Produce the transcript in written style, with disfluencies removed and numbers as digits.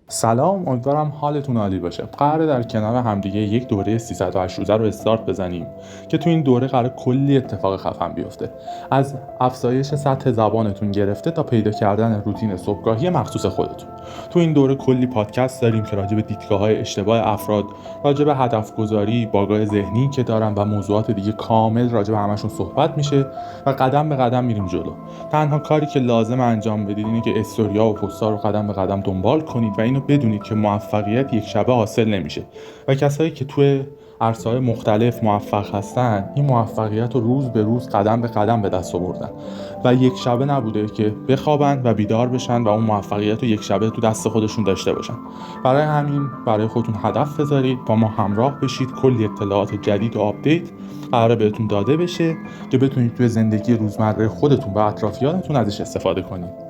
سلام، امیدوارم حالتون عالی باشه. قراره در کنار همدیگه یک دوره 308 روزه رو استارت بزنیم که تو این دوره قراره کلی اتفاق خفن بیفته. از افزایش سطح زبانتون گرفته تا پیدا کردن روتین صبحگاهی مخصوص خودتون. تو این دوره کلی پادکست داریم که راجع به دیدگاه‌های اشتباه افراد، راجع به هدف گذاری، باگای ذهنی که دارن و موضوعات دیگه کامل راجع به همشون صحبت میشه و قدم به قدم میریم جلو. تنها کاری که لازم انجام بدید اینه که استوریا و پست‌ها رو قدم به قدم دنبال کنید و اینو بدونید که موفقیت یک شبه حاصل نمیشه و کسایی که توی عرصه‌های مختلف موفق هستن این موفقیت رو روز به روز قدم به قدم به دست آوردن و یک شبه نبوده که بخوابن و بیدار بشن و اون موفقیت رو یک شبه تو دست خودشون داشته باشن. برای همین برای خودتون هدف بذارید، با ما همراه بشید. کلی اطلاعات جدید و آپدیت قراره بهتون داده بشه که بتونید توی زندگی روزمره خودتون و اطرافیانتون ازش استفاده کنید.